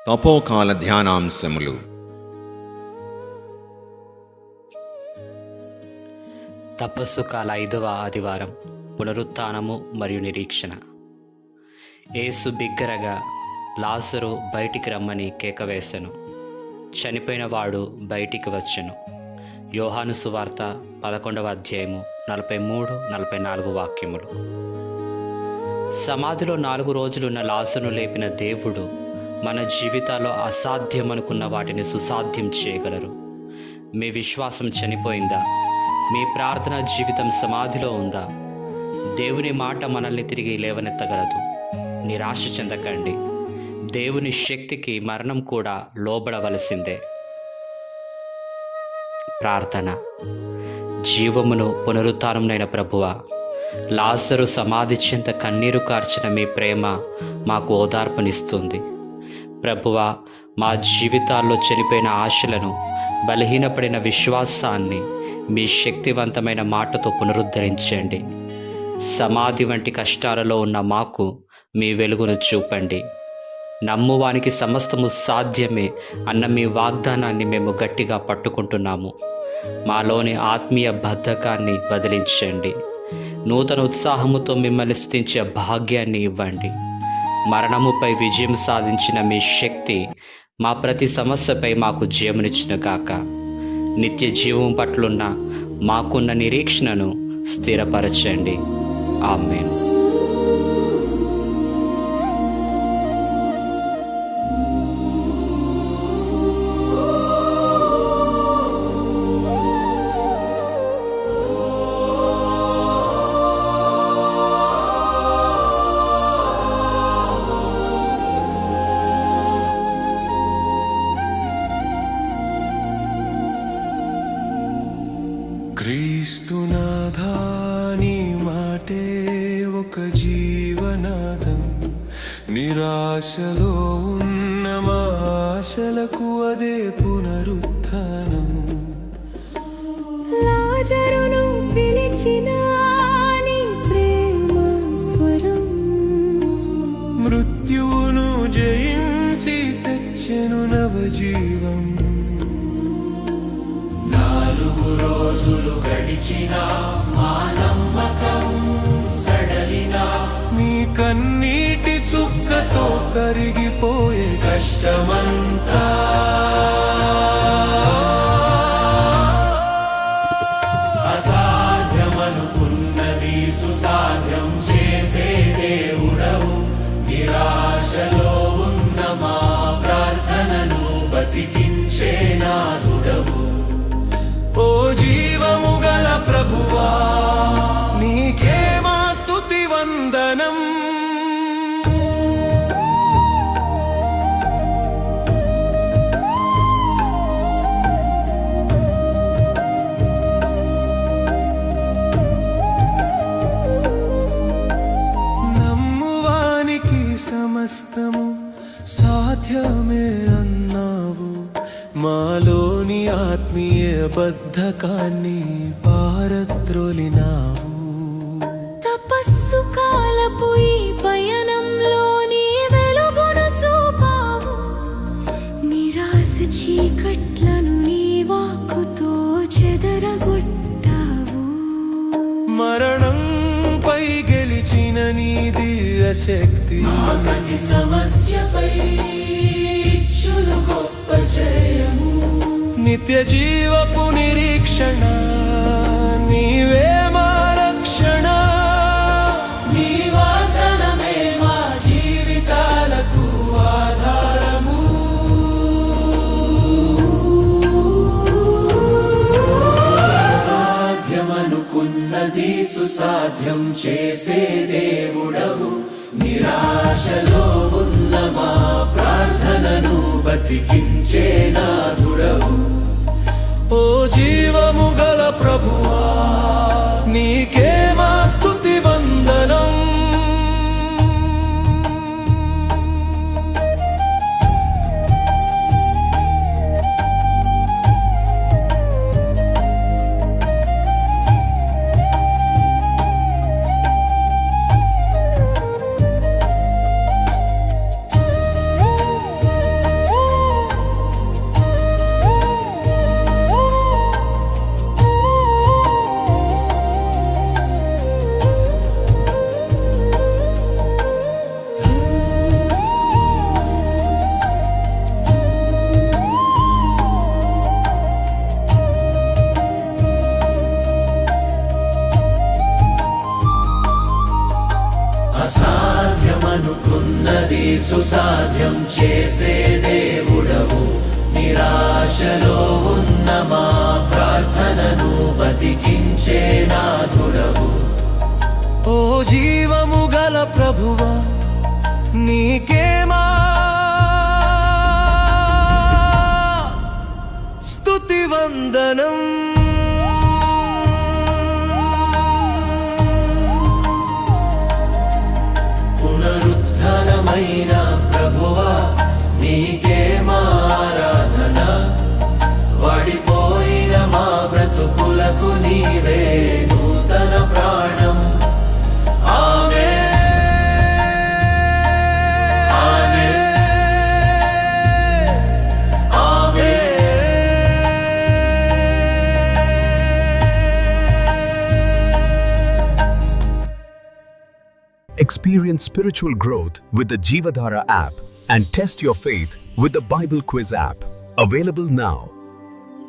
తపోకాల ధ్యానాంశములు. తపస్సు కాల 5వ ఆదివారం. పునరుత్థానము మరియు నిరీక్షణ. యేసు బిగ్గరగా లాజరు బయటికి రమ్మని కేకవేసెను. చనిపోయిన వాడు బయటికి వచ్చెను. యోహాను సువార్త 11వ అధ్యాయము 43-44 వాక్యములు. సమాధిలో 4 రోజులున్న లాజరును లేపిన దేవుడు మన జీవితాల్లో అసాధ్యమనుకున్న వాటిని సుసాధ్యం చేయగలరు. మీ విశ్వాసం చనిపోయిందా? మీ ప్రార్థనా జీవితం సమాధిలో ఉందా? దేవుని మాట మనల్ని తిరిగి లేవనెత్తగలదు. నిరాశ చెందకండి. దేవుని శక్తికి మరణం కూడా లోబడవలసిందే. ప్రార్థన. జీవమును పునరుత్థానమునైన ప్రభువా, లాజరు సమాధి చెంత కన్నీరు కార్చిన మీ ప్రేమ మాకు ఓదార్పునిస్తుంది. ప్రభువా, మా జీవితాల్లో చనిపోయిన ఆశలను, బలహీనపడిన విశ్వాసాన్ని మీ శక్తివంతమైన మాటతో పునరుద్ధరించండి. సమాధి వంటి కష్టాలలో ఉన్న మాకు మీ వెలుగును చూపండి. నమ్మువానికి సమస్తము సాధ్యమే అన్న మీ వాగ్దానాన్ని మేము గట్టిగా పట్టుకుంటున్నాము. మాలోని ఆత్మీయ బద్ధకాన్ని బదిలించండి. నూతన ఉత్సాహముతో మిమ్మల్ని స్తుతించే భాగ్యాన్ని ఇవ్వండి. మరణముపై విజయం సాధించిన మీ శక్తి మా ప్రతి సమస్యపై మాకు జయమునిచ్చిన గాక. నిత్య జీవం పట్లున్న మాకున్న నిరీక్షణను స్థిరపరచండి. ఆమేన్. క్రీస్తునాథా, నీ మాటే ఒక జీవనాదం. నిరాశలో ఉన్న మా ఆశలకు అదే పునరుత్థానం. లాజరును పిలిచిన నీ ప్రేమ స్వరం, మృత్యువును జయించి తెచ్చెను నవజీవం. 4 రోజులు గడిచినా మా నమ్మకం సడలినా, నీ కన్నీటి చుక్కతో కరిగిపోయే కష్టమంతా అసాధ్యమనుకున్నది సుసాధ్యం చేసే దేవుడవు. నిరాశలో ఉన్న మా ప్రార్థనను బతికించే నాథుడవు. ఓ జీవము గల ప్రభువా, నీకే మా స్తుతి వందనం. నమ్మువానికి సమస్తము సాధ్యమే అన్నావు. మాలోని ఆత్మీయ బద్ధకాన్ని పారద్రోలినావు. తపస్సు కాలపు ఈ పయనంలో నీ వెలుగును చూపావు. నిరాశ చీకట్లను నీ వాక్కుతో చెదరగొట్టావు. మరణంపై గెలిచిన నీ దివ్య శక్తి ప్రతి సమస్యపై ఇచ్చును గొప్ప జయము. నిత్య జీవపు నిరీక్షణ, నీవే మా రక్షణ. నీ వాగ్దానమే మా జీవితాలకు ఆధారము. సాధ్యమనుకున్నది సుసాధ్యం చేసే దేవుడవు. నిరాశలో ఉన్న మా ప్రార్థనను బతికించే నాథుడవు. ఓ జీవము గల ప్రభువా, నీకే మా స్తుతి వందనం. సుసాధ్యం చేసే దేవుడవు నిరాశలో ఉన్న మా ప్రార్థనను బతికించే నాథుడవు ఓ జీవము గల ప్రభువా నీకేమా స్తుతి వందనం పునరుత్థానమైన ప్రభువా నీకే మా ఆరాధన వాడిపోయిన మా బ్రతుకులకు నీవే నూతన ప్రాణం Experience spiritual growth with the Jeevadhara app and test your faith with the Bible Quiz app. Available now.